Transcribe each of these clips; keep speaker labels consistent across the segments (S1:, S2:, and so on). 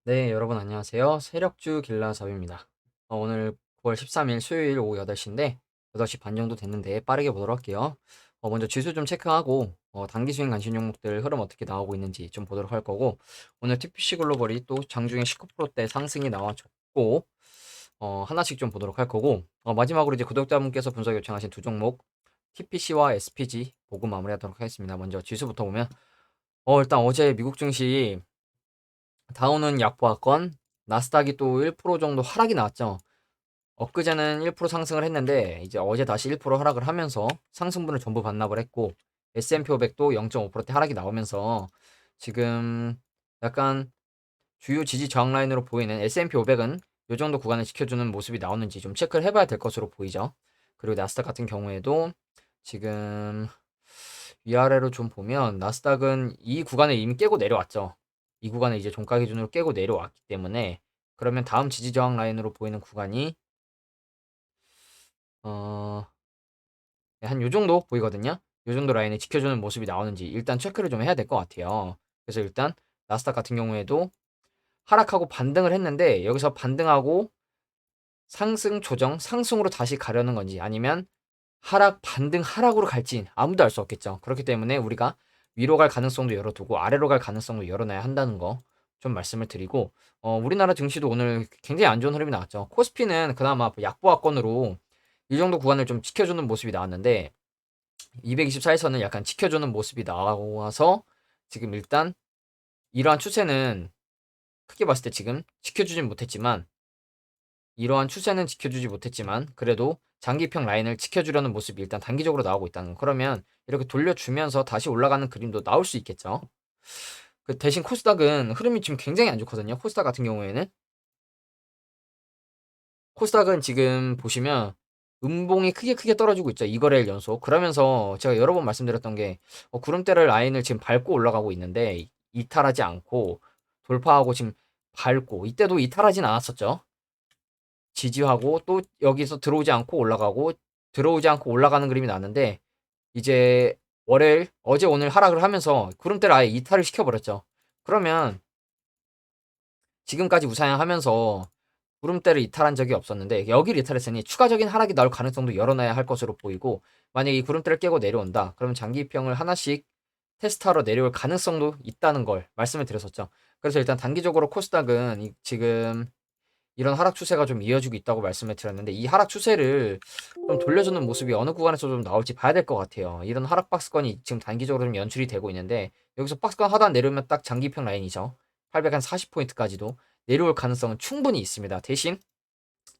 S1: 네, 여러분 안녕하세요. 세력주 길라잡입니다. 오늘 9월 13일 수요일 오후 8시인데 8시 반 정도 됐는데 빠르게 보도록 할게요. 먼저 지수 좀 체크하고 단기 수익 간신 종목들 흐름 어떻게 나오고 있는지 좀 보도록 할 거고, 오늘 TPC 글로벌이 또 장중에 19%대 상승이 나와줬고 하나씩 좀 보도록 할 거고, 마지막으로 이제 구독자분께서 분석 요청하신 두 종목 TPC와 SPG 보고 마무리하도록 하겠습니다. 먼저 지수부터 보면 일단 어제 미국 증시 다우는 약보합권, 나스닥이 또 1% 정도 하락이 나왔죠. 엊그제는 1% 상승을 했는데 이제 어제 다시 1% 하락을 하면서 상승분을 전부 반납을 했고, S&P 500도 0.5%대 하락이 나오면서 지금 약간 주요 지지 저항 라인으로 보이는 S&P 500은 이 정도 구간을 지켜주는 모습이 나오는지 좀 체크를 해봐야 될 것으로 보이죠. 그리고 나스닥 같은 경우에도 지금 위아래로 좀 보면 나스닥은 이 구간을 이미 깨고 내려왔죠. 이 구간을 이제 종가 기준으로 깨고 내려왔기 때문에, 그러면 다음 지지 저항 라인으로 보이는 구간이 어, 한 요 정도 보이거든요. 요 정도 라인을 지켜주는 모습이 나오는지 일단 체크를 좀 해야 될 것 같아요. 그래서 일단 나스닥 같은 경우에도 하락하고 반등을 했는데, 여기서 반등하고 상승 조정 상승으로 다시 가려는 건지, 아니면 하락 반등 하락으로 갈지 아무도 알 수 없겠죠. 그렇기 때문에 우리가 위로 갈 가능성도 열어두고 아래로 갈 가능성도 열어놔야 한다는 거 좀 말씀을 드리고, 우리나라 증시도 오늘 굉장히 안 좋은 흐름이 나왔죠. 코스피는 그나마 약보합권으로 이 정도 구간을 좀 지켜주는 모습이 나왔는데, 224에서는 약간 지켜주는 모습이 나와서 지금 일단 이러한 추세는 크게 봤을 때 지금 지켜주진 못했지만, 그래도 장기평 라인을 지켜주려는 모습이 일단 단기적으로 나오고 있다는 거. 그러면 이렇게 돌려주면서 다시 올라가는 그림도 나올 수 있겠죠. 그 대신 코스닥은 흐름이 지금 굉장히 안 좋거든요. 코스닥은 지금 보시면 음봉이 크게 떨어지고 있죠. 이거래일 연속. 그러면서 제가 여러 번 말씀드렸던 게, 구름대를 라인을 지금 밟고 올라가고 있는데 이탈하지 않고 돌파하고 지금 밟고, 이때도 이탈하진 않았었죠. 지지하고 또 여기서 들어오지 않고 올라가고, 들어오지 않고 올라가는 그림이 나는데, 이제 월요일 어제 오늘 하락을 하면서 구름대를 아예 이탈을 시켜버렸죠. 그러면 지금까지 우상향하면서 구름대를 이탈한 적이 없었는데 여기를 이탈했으니 추가적인 하락이 나올 가능성도 열어놔야 할 것으로 보이고, 만약에 이 구름대를 깨고 내려온다 그러면 장기평을 하나씩 테스트하러 내려올 가능성도 있다는 걸 말씀을 드렸었죠. 그래서 일단 단기적으로 코스닥은 지금 이런 하락 추세가 좀 이어지고 있다고 말씀을 드렸는데, 이 하락 추세를 좀 돌려주는 모습이 어느 구간에서 좀 나올지 봐야 될 것 같아요. 이런 하락 박스권이 지금 단기적으로 좀 연출이 되고 있는데, 여기서 박스권 하단 내려오면 딱 장기평 라인이죠. 840포인트까지도 내려올 가능성은 충분히 있습니다. 대신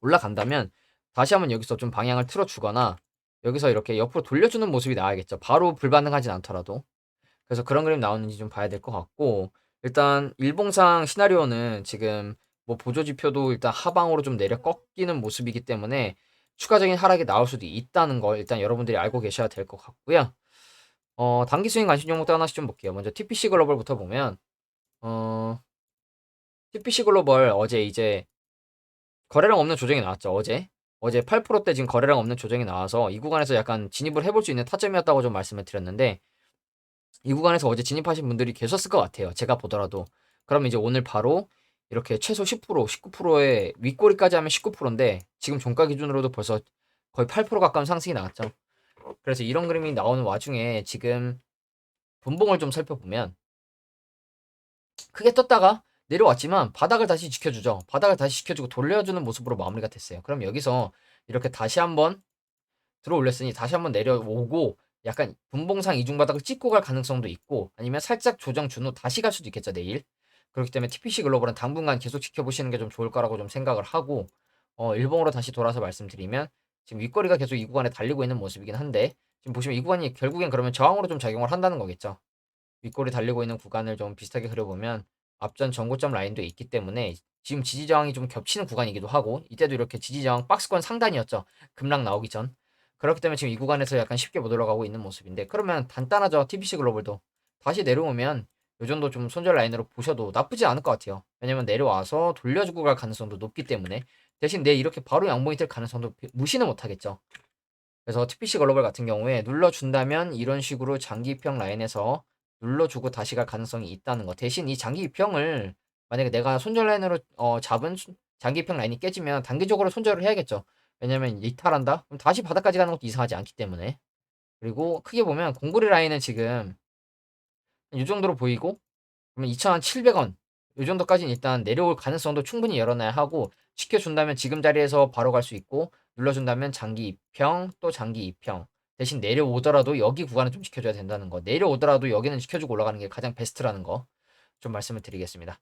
S1: 올라간다면 다시 한번 여기서 좀 방향을 틀어주거나 여기서 이렇게 옆으로 돌려주는 모습이 나와야겠죠. 바로 불반응하진 않더라도. 그래서 그런 그림 나오는지 좀 봐야 될 것 같고, 일단 일봉상 시나리오는 지금 뭐 보조 지표도 일단 하방으로 좀 내려 꺾이는 모습이기 때문에 추가적인 하락이 나올 수도 있다는 걸 일단 여러분들이 알고 계셔야 될 것 같고요. 단기 수익 관심 종목도 하나씩 좀 볼게요. 먼저 TPC 글로벌부터 보면, 어, TPC 글로벌 어제 이제 거래량 없는 조정이 나왔죠. 어제 8%대 지금 거래량 없는 조정이 나와서 이 구간에서 약간 진입을 해볼 수 있는 타점이었다고 좀 말씀을 드렸는데, 이 구간에서 어제 진입하신 분들이 계셨을 것 같아요. 제가 보더라도. 그럼 이제 오늘 바로 이렇게 최소 10%, 19%의 윗꼬리까지 하면 19%인데 지금 종가 기준으로도 벌써 거의 8% 가까운 상승이 나왔죠. 그래서 이런 그림이 나오는 와중에 지금 분봉을 좀 살펴보면 크게 떴다가 내려왔지만 바닥을 다시 지켜주죠. 바닥을 다시 지켜주고 돌려주는 모습으로 마무리가 됐어요. 그럼 여기서 이렇게 다시 한번 들어 올렸으니 다시 한번 내려오고 약간 분봉상 이중바닥을 찍고 갈 가능성도 있고, 아니면 살짝 조정 준 후 다시 갈 수도 있겠죠, 내일. 그렇기 때문에 TPC 글로벌은 당분간 계속 지켜보시는 게 좀 좋을 거라고 좀 생각을 하고, 일봉으로 다시 돌아서 말씀드리면 지금 윗거리가 계속 이 구간에 달리고 있는 모습이긴 한데, 지금 보시면 이 구간이 결국엔 그러면 저항으로 좀 작용을 한다는 거겠죠. 윗골이 달리고 있는 구간을 좀 비슷하게 그려보면 앞전 전고점 라인도 있기 때문에 지금 지지 저항이 좀 겹치는 구간이기도 하고, 이때도 이렇게 지지 저항 박스권 상단이었죠. 급락 나오기 전. 그렇기 때문에 지금 이 구간에서 약간 쉽게 못 올라가고 있는 모습인데, 그러면 단단하죠. TBC 글로벌도 다시 내려오면 요 정도 좀 손절 라인으로 보셔도 나쁘지 않을 것 같아요. 왜냐면 내려와서 돌려주고 갈 가능성도 높기 때문에. 대신 내 이렇게 바로 양봉이 될 가능성도 무시는 못하겠죠. 그래서 TPC 글로벌 같은 경우에 눌러준다면 이런 식으로 장기평 라인에서 눌러주고 다시 갈 가능성이 있다는 거. 대신 이 장기평을 만약에 내가 손절 라인으로 잡은 장기평 라인이 깨지면 단기적으로 손절을 해야겠죠. 왜냐면 이탈한다? 그럼 다시 바닥까지 가는 것도 이상하지 않기 때문에. 그리고 크게 보면 공구리 라인은 지금 이 정도로 보이고, 그러면 2,700원 이 정도까지는 일단 내려올 가능성도 충분히 열어놔야 하고, 지켜준다면 지금 자리에서 바로 갈 수 있고, 눌러준다면 장기 2평 또 장기 2평, 대신 내려오더라도 여기 구간은 좀 지켜줘야 된다는 거, 내려오더라도 여기는 지켜주고 올라가는 게 가장 베스트라는 거 좀 말씀을 드리겠습니다.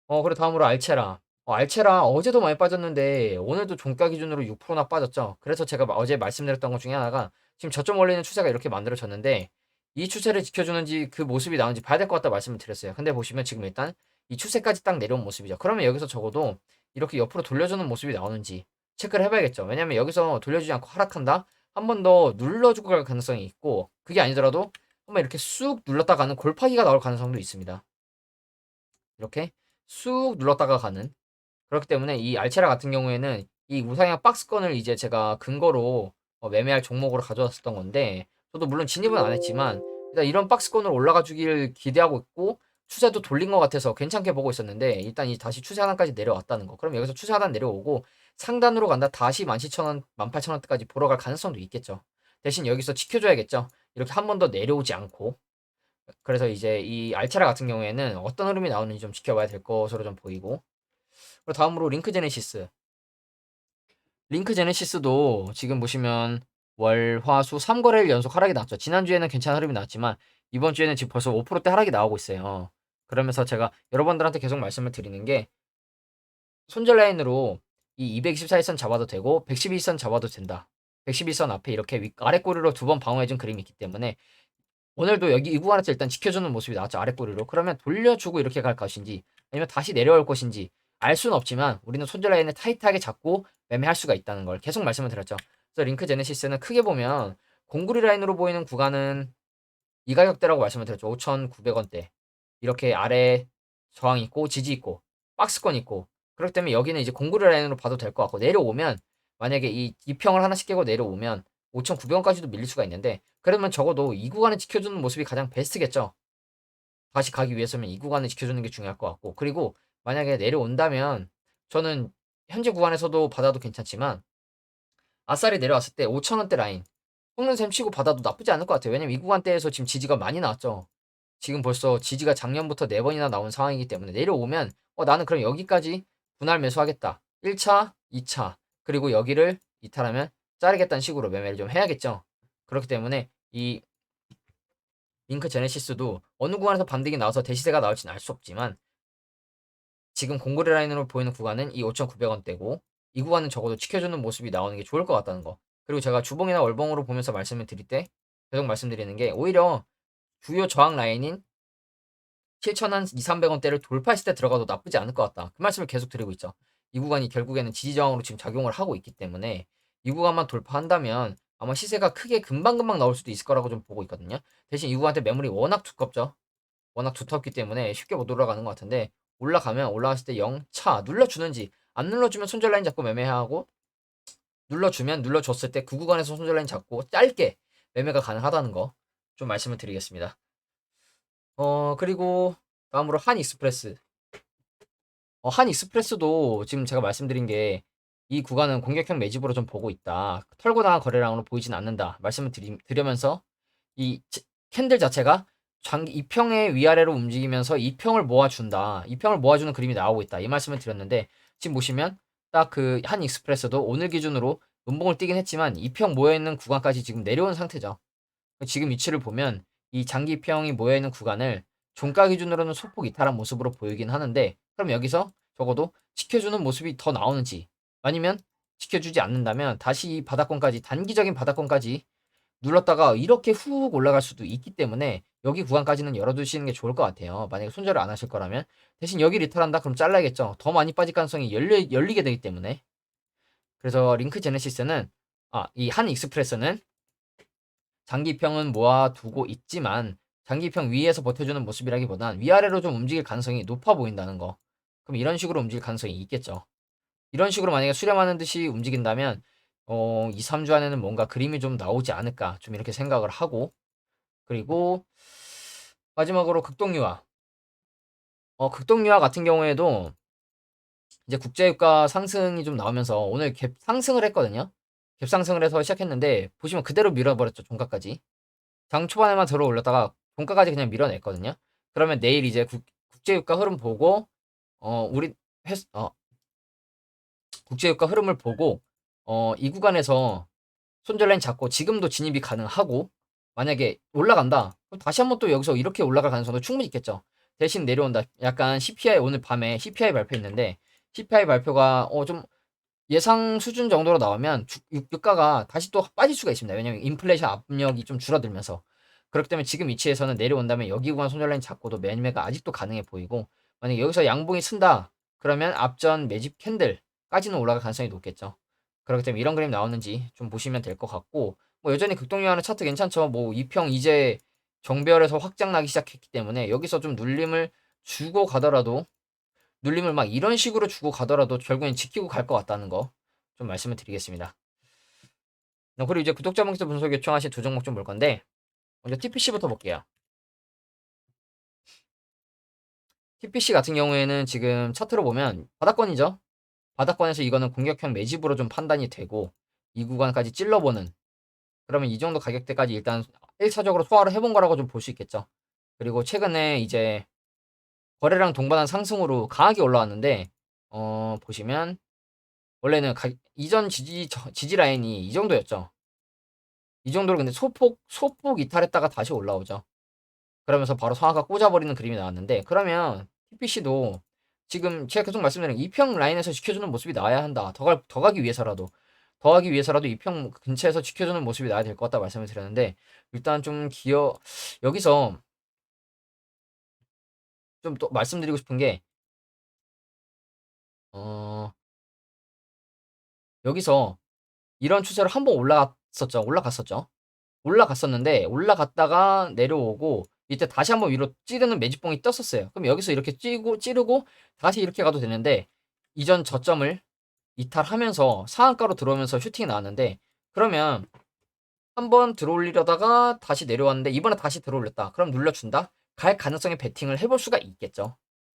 S1: 그리고 다음으로 알체라. 알체라 어제도 많이 빠졌는데 오늘도 종가 기준으로 6%나 빠졌죠. 그래서 제가 어제 말씀드렸던 것 중에 하나가, 지금 저점 원리는 추세가 이렇게 만들어졌는데 이 추세를 지켜주는지 그 모습이 나오는지 봐야 될 것 같다 말씀을 드렸어요. 근데 보시면 지금 일단 이 추세까지 딱 내려온 모습이죠. 그러면 여기서 적어도 이렇게 옆으로 돌려주는 모습이 나오는지 체크를 해봐야겠죠. 왜냐면 여기서 돌려주지 않고 하락한다? 한 번 더 눌러주고 갈 가능성이 있고, 그게 아니더라도 한번 이렇게 쑥 눌렀다 가는 골파기가 나올 가능성도 있습니다. 이렇게 쑥 눌렀다가 가는. 그렇기 때문에 이 알체라 같은 경우에는 이 우상향 박스권을 이제 제가 근거로 매매할 종목으로 가져왔었던 건데, 저도 물론 진입은 안 했지만 일단 이런 박스권으로 올라가 주기를 기대하고 있고, 추세도 돌린 것 같아서 괜찮게 보고 있었는데, 일단 이 다시 추세 하단까지 내려왔다는 거. 그럼 여기서 추세 하단 내려오고 상단으로 간다, 다시 17,000원, 18,000원대까지 보러 갈 가능성도 있겠죠. 대신 여기서 지켜줘야겠죠. 이렇게 한 번 더 내려오지 않고. 그래서 이제 이 알차라 같은 경우에는 어떤 흐름이 나오는지 좀 지켜봐야 될 것으로 좀 보이고. 그리고 다음으로 링크 제네시스. 링크 제네시스도 지금 보시면 월, 화, 수 3거래일 연속 하락이 나왔죠. 지난주에는 괜찮은 흐름이 나왔지만 이번 주에는 지금 벌써 5%대 하락이 나오고 있어요. 그러면서 제가 여러분들한테 계속 말씀을 드리는 게, 손절 라인으로 이 224일선 잡아도 되고 112선 잡아도 된다. 112선 앞에 이렇게 아래 꼬리로 두 번 방어해준 그림이 있기 때문에 오늘도 여기 이 구간에서 일단 지켜주는 모습이 나왔죠. 아랫꼬리로. 그러면 돌려주고 이렇게 갈 것인지 아니면 다시 내려올 것인지 알 수는 없지만 우리는 손절 라인을 타이트하게 잡고 매매할 수가 있다는 걸 계속 말씀을 드렸죠. 그래서 링크 제네시스는 크게 보면 공구리 라인으로 보이는 구간은 이 가격대라고 말씀을 드렸죠. 5,900원대. 이렇게 아래 저항 있고 지지 있고 박스권 있고, 그렇기 때문에 여기는 이제 공구리 라인으로 봐도 될 것 같고, 내려오면 만약에 이 이평을 하나씩 깨고 내려오면 5,900원까지도 밀릴 수가 있는데, 그러면 적어도 이 구간을 지켜주는 모습이 가장 베스트겠죠. 다시 가기 위해서는 이 구간을 지켜주는 게 중요할 것 같고, 그리고 만약에 내려온다면 저는 현재 구간에서도 받아도 괜찮지만 아싸리 내려왔을 때 5,000원대 라인 속는 셈 치고 받아도 나쁘지 않을 것 같아요. 왜냐면 이 구간대에서 지금 지지가 많이 나왔죠. 지금 벌써 지지가 작년부터 4번이나 나온 상황이기 때문에 내려오면 나는 그럼 여기까지 분할 매수하겠다. 1차, 2차, 그리고 여기를 이탈하면 자르겠다는 식으로 매매를 좀 해야겠죠. 그렇기 때문에 이 링크 제네시스도 어느 구간에서 반등이 나와서 대시세가 나올지는 알 수 없지만 지금 공고리 라인으로 보이는 구간은 이 5,900원대고, 이 구간은 적어도 지켜주는 모습이 나오는 게 좋을 것 같다는 거. 그리고 제가 주봉이나 월봉으로 보면서 말씀을 드릴 때 계속 말씀드리는 게, 오히려 주요 저항 라인인 7,000원, 2,300원대를 돌파했을 때 들어가도 나쁘지 않을 것 같다. 그 말씀을 계속 드리고 있죠. 이 구간이 결국에는 지지 저항으로 지금 작용을 하고 있기 때문에 이 구간만 돌파한다면 아마 시세가 크게 금방금방 나올 수도 있을 거라고 좀 보고 있거든요. 대신 이 구간한테 매물이 워낙 두껍죠. 워낙 두텁기 때문에 쉽게 못 올라가는 것 같은데, 올라가면 올라갔을 때 0차 눌러주는지, 안 눌러주면 손절 라인 잡고 매매해야 하고, 눌러주면 눌러줬을 때 그 구간에서 손절 라인 잡고 짧게 매매가 가능하다는 거 좀 말씀을 드리겠습니다. 그리고 다음으로 한 익스프레스. 한 익스프레스도 지금 제가 말씀드린 게 이 구간은 공격형 매집으로 좀 보고 있다. 털고 나간 거래량으로 보이진 않는다. 말씀을 드리면서 이 캔들 자체가 장기 2평의 위아래로 움직이면서 2평을 모아준다. 2평을 모아주는 그림이 나오고 있다. 이 말씀을 드렸는데, 지금 보시면 딱 그 한 익스프레스도 오늘 기준으로 음봉을 띄긴 했지만 2평 모여있는 구간까지 지금 내려온 상태죠. 지금 위치를 보면 이 장기 2평이 모여있는 구간을 종가 기준으로는 소폭 이탈한 모습으로 보이긴 하는데, 그럼 여기서 적어도 지켜주는 모습이 더 나오는지, 아니면 지켜주지 않는다면 다시 이 바닥권까지, 단기적인 바닥권까지 눌렀다가 이렇게 훅 올라갈 수도 있기 때문에 여기 구간까지는 열어두시는 게 좋을 것 같아요. 만약에 손절을 안 하실 거라면. 대신 여기 리탈한다? 그럼 잘라야겠죠. 더 많이 빠질 가능성이 열리게 되기 때문에. 그래서 링크 제네시스는, 이 한 익스프레스는 장기평은 모아두고 있지만 장기평 위에서 버텨주는 모습이라기보단 위아래로 좀 움직일 가능성이 높아 보인다는 거. 그럼 이런 식으로 움직일 가능성이 있겠죠. 이런 식으로 만약에 수렴하는 듯이 움직인다면 2, 3주 안에는 뭔가 그림이 좀 나오지 않을까, 좀 이렇게 생각을 하고, 그리고 마지막으로 극동유화. 극동유화 같은 경우에도 이제 국제유가 상승이 좀 나오면서 오늘 갭 상승을 했거든요. 갭 상승을 해서 시작했는데 보시면 그대로 밀어버렸죠, 종가까지. 장 초반에만 들어 올렸다가 종가까지 그냥 밀어냈거든요. 그러면 내일 이제 국제유가 흐름 보고 우리 회, 어, 국제유가 흐름을 보고 이 구간에서 손절라인 잡고 지금도 진입이 가능하고 만약에 올라간다. 그럼 다시 한번 또 여기서 이렇게 올라갈 가능성도 충분히 있겠죠. 대신 내려온다. 약간 CPI 오늘 밤에 CPI 발표했는데 CPI 발표가 좀 예상 수준 정도로 나오면 유가가 다시 또 빠질 수가 있습니다. 왜냐면 인플레이션 압력이 좀 줄어들면서. 그렇기 때문에 지금 위치에서는 내려온다면 여기 구간 손절라인 잡고도 매매가 아직도 가능해 보이고 만약에 여기서 양봉이 쓴다. 그러면 앞전 매집 캔들까지는 올라갈 가능성이 높겠죠. 그렇기 때문에 이런 그림 나오는지 좀 보시면 될 것 같고 뭐 여전히 극동유화는 차트 괜찮죠. 뭐 2평 이제 정별에서 확장 나기 시작했기 때문에 여기서 좀 눌림을 주고 가더라도 눌림을 막 이런 식으로 주고 가더라도 결국엔 지키고 갈 것 같다는 거 좀 말씀을 드리겠습니다. 그리고 이제 구독자분께서 분석 요청하신 두 종목 좀 볼 건데 먼저 TPC부터 볼게요. TPC 같은 경우에는 지금 차트로 보면 바닥권이죠. 바닥권에서 이거는 공격형 매집으로 좀 판단이 되고 이 구간까지 찔러보는 그러면 이 정도 가격대까지 일단 1차적으로 소화를 해본 거라고 좀 볼 수 있겠죠. 그리고 최근에 이제 거래량 동반한 상승으로 강하게 올라왔는데 보시면 원래는 이전 지지 라인이 이 정도였죠. 이 정도로 근데 소폭 이탈했다가 다시 올라오죠. 그러면서 바로 상하가 꽂아버리는 그림이 나왔는데 그러면 TPC도 지금 제가 계속 말씀드린 2평 라인에서 지켜주는 모습이 나와야 한다. 더 가기 위해서라도 더 하기 위해서라도 2평 근처에서 지켜주는 모습이 나와야 될 것 같다 말씀을 드렸는데 일단 좀 여기서 좀 또 말씀드리고 싶은 게 어, 여기서 이런 추세로 한번 올라갔었죠. 올라갔었는데 올라갔다가 내려오고 이때 다시 한번 위로 찌르는 매집봉이 떴었어요. 그럼 여기서 이렇게 찌르고 다시 이렇게 가도 되는데 이전 저점을 이탈하면서 상한가로 들어오면서 슈팅이 나왔는데 그러면 한번 들어올리려다가 다시 내려왔는데 이번에 다시 들어올렸다. 그럼 눌려준다. 갈 가능성에 베팅을 해볼 수가 있겠죠.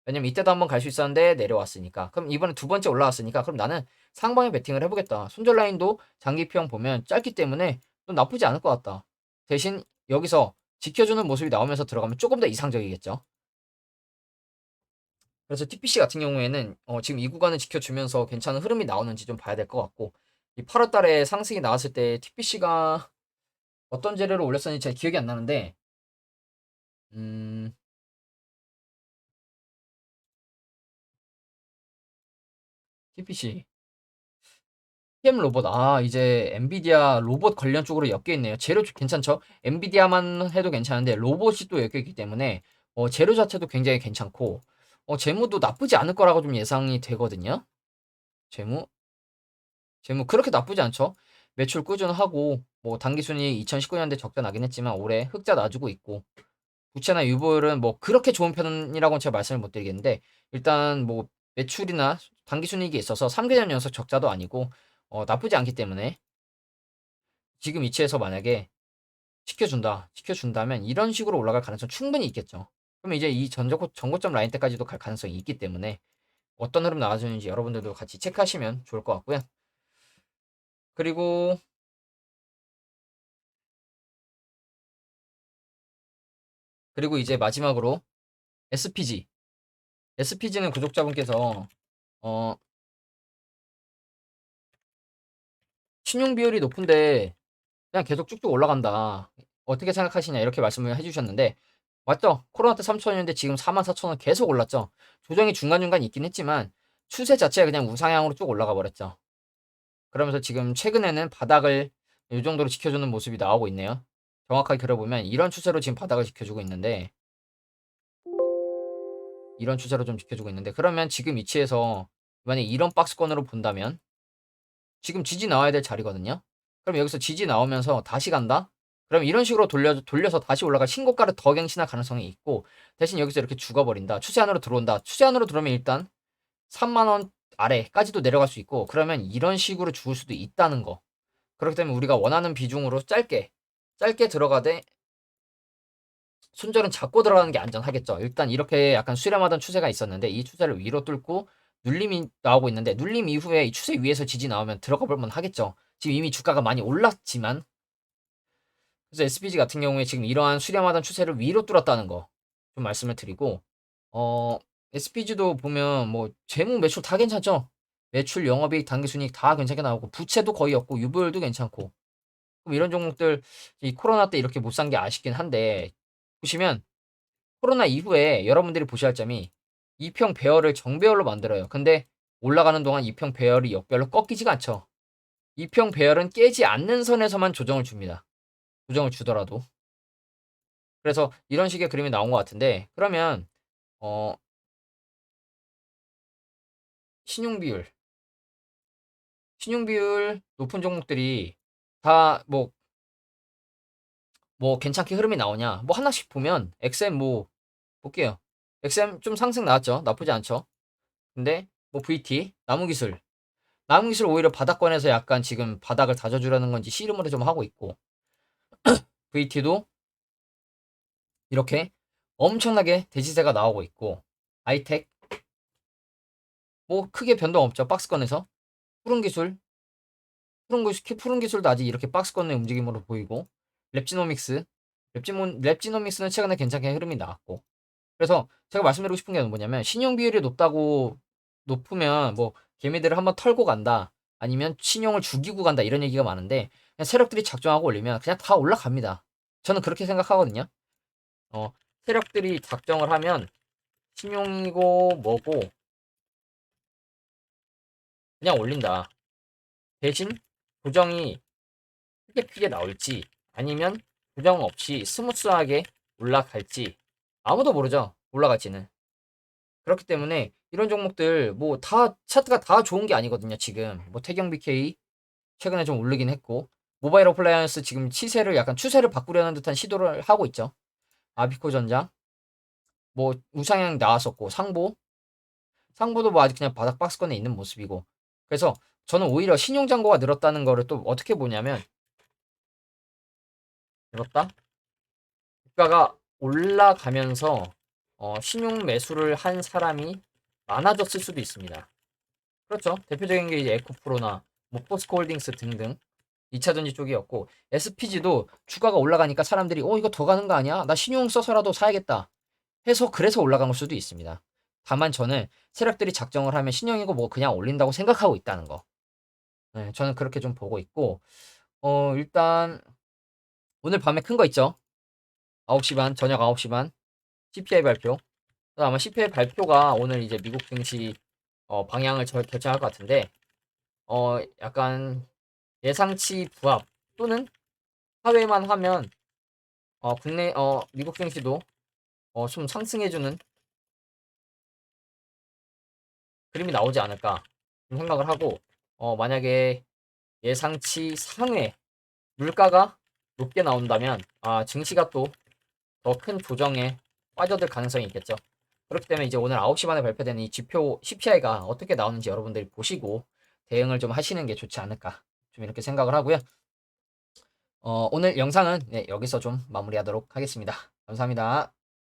S1: 왜냐면 이때도 한번 갈 수 있었는데 내려왔으니까. 그럼 이번에 두 번째 올라왔으니까 그럼 나는 상방에 베팅을 해보겠다. 손절 라인도 장기평 보면 짧기 때문에 좀 나쁘지 않을 것 같다. 대신 여기서 지켜주는 모습이 나오면서 들어가면 조금 더 이상적이겠죠. 그래서 TPC 같은 경우에는 지금 이 구간을 지켜주면서 괜찮은 흐름이 나오는지 좀 봐야 될 것 같고 이 8월 달에 상승이 나왔을 때 TPC가 어떤 재료를 올렸었는지 잘 기억이 안 나는데 음, TPC PM 로봇 이제 엔비디아 로봇 관련 쪽으로 엮여 있네요. 재료 괜찮죠? 엔비디아만 해도 괜찮은데 로봇이 또 엮여 있기 때문에 재료 자체도 굉장히 괜찮고 재무도 나쁘지 않을 거라고 좀 예상이 되거든요. 재무 재무 그렇게 나쁘지 않죠. 매출 꾸준하고 뭐 당기순이 2019년대 적자 나긴 했지만 올해 흑자 놔주고 있고 부채나 유보율은 뭐 그렇게 좋은 편이라고는 제가 말씀을 못 드리겠는데 일단 뭐 매출이나 당기순이익에 있어서 3개년 연속 적자도 아니고 나쁘지 않기 때문에 지금 위치에서 만약에 지켜준다면 이런 식으로 올라갈 가능성 충분히 있겠죠. 그럼 이제 이 전고점 라인 때까지도 갈 가능성이 있기 때문에 어떤 흐름 나와주는지 여러분들도 같이 체크하시면 좋을 것 같고요. 그리고 이제 마지막으로 SPG. SPG는 구독자분께서 어, 신용 비율이 높은데 그냥 계속 쭉쭉 올라간다. 어떻게 생각하시냐 이렇게 말씀을 해주셨는데 맞죠? 코로나 때 3천원인데 지금 44,000원 계속 올랐죠. 조정이 중간중간 있긴 했지만 추세 자체가 그냥 우상향으로 쭉 올라가 버렸죠. 그러면서 지금 최근에는 바닥을 이 정도로 지켜주는 모습이 나오고 있네요. 정확하게 그려보면 이런 추세로 지금 바닥을 지켜주고 있는데 이런 추세로 좀 지켜주고 있는데 그러면 지금 위치에서 만약에 이런 박스권으로 본다면 지금 지지 나와야 될 자리거든요. 그럼 여기서 지지 나오면서 다시 간다? 그럼 이런 식으로 돌려서 다시 올라갈 신고가를 더 갱신할 가능성이 있고 대신 여기서 이렇게 죽어버린다. 추세 안으로 들어온다. 추세 안으로 들어오면 일단 3만 원 아래까지도 내려갈 수 있고 그러면 이런 식으로 죽을 수도 있다는 거. 그렇기 때문에 우리가 원하는 비중으로 짧게 들어가되 손절은 잡고 들어가는 게 안전하겠죠. 일단 이렇게 약간 수렴하던 추세가 있었는데 이 추세를 위로 뚫고 눌림이 나오고 있는데 눌림 이후에 이 추세 위에서 지지 나오면 들어가 볼만 하겠죠. 지금 이미 주가가 많이 올랐지만 그래서 SPG 같은 경우에 지금 이러한 수렴하던 추세를 위로 뚫었다는 거 좀 말씀을 드리고 어 SPG도 보면 뭐 재무 매출 다 괜찮죠. 매출, 영업이익, 당기순이익 다 괜찮게 나오고 부채도 거의 없고 유보율도 괜찮고 그럼 이런 종목들 이 코로나 때 이렇게 못 산 게 아쉽긴 한데 보시면 코로나 이후에 여러분들이 보셔야 할 점이 이평 배열을 정배열로 만들어요. 근데 올라가는 동안 이평 배열이 역별로 꺾이지가 않죠. 이평 배열은 깨지 않는 선에서만 조정을 줍니다. 조정을 주더라도. 그래서 이런 식의 그림이 나온 것 같은데 그러면 어 신용 비율, 신용 비율 높은 종목들이 다 뭐 괜찮게 흐름이 나오냐? 뭐 하나씩 보면 XM 뭐 볼게요. XM 좀 상승 나왔죠. 나쁘지 않죠. 근데 뭐 VT, 나무기술, 나무기술 오히려 바닥권에서 약간 지금 바닥을 다져주려는 건지 씨름으로 좀 하고 있고 VT도 이렇게 엄청나게 대지세가 나오고 있고 아이텍 뭐 크게 변동 없죠. 박스권에서 푸른기술, 푸른기술도 아직 이렇게 박스권의 움직임으로 보이고 랩지노믹스, 랩지노믹스는 최근에 괜찮게 흐름이 나왔고 그래서 제가 말씀드리고 싶은 게 뭐냐면 신용 비율이 높으면 뭐 개미들을 한번 털고 간다 아니면 신용을 죽이고 간다 이런 얘기가 많은데 그냥 세력들이 작정하고 올리면 그냥 다 올라갑니다. 저는 그렇게 생각하거든요. 어, 세력들이 작정을 하면 신용이고 뭐고 그냥 올린다. 대신 조정이 크게 나올지 아니면 조정 없이 스무스하게 올라갈지 아무도 모르죠. 올라갈지는. 그렇기 때문에 이런 종목들 뭐 다 차트가 다 좋은 게 아니거든요. 지금 뭐 태경 BK 최근에 좀 오르긴 했고 모바일 어플라이언스 지금 시세를 약간 추세를 바꾸려는 듯한 시도를 하고 있죠. 아비코 전장 뭐 우상향 나왔었고 상보도 뭐 아직 그냥 바닥 박스권에 있는 모습이고 그래서 저는 오히려 신용 잔고가 늘었다는 거를 또 어떻게 보냐면 늘었다 주가가 올라가면서 신용 매수를 한 사람이 많아졌을 수도 있습니다. 그렇죠. 대표적인 게 이제 에코프로나 뭐 포스코홀딩스 등등 2차전지 쪽이었고 SPG도 주가가 올라가니까 사람들이 이거 더 가는 거 아니야? 나 신용 써서라도 사야겠다 해서 그래서 올라간 걸 수도 있습니다. 다만 저는 세력들이 작정을 하면 신용이고 뭐 그냥 올린다고 생각하고 있다는 거. 네, 저는 그렇게 좀 보고 있고 일단 오늘 밤에 큰 거 있죠. 9시 반 저녁 9시 반 CPI 발표. 아마 CPI 발표가 오늘 이제 미국 증시 방향을 결정할 것 같은데 약간 예상치 부합 또는 하회만 하면 국내 미국 증시도 좀 상승해주는 그림이 나오지 않을까 좀 생각을 하고 만약에 예상치 상회 물가가 높게 나온다면 증시가 또 더 큰 조정에 빠져들 가능성이 있겠죠. 그렇기 때문에 이제 오늘 9시 반에 발표되는 이 지표 CPI가 어떻게 나오는지 여러분들이 보시고 대응을 좀 하시는 게 좋지 않을까 좀 이렇게 생각을 하고요. 오늘 영상은 네, 여기서 좀 마무리하도록 하겠습니다. 감사합니다.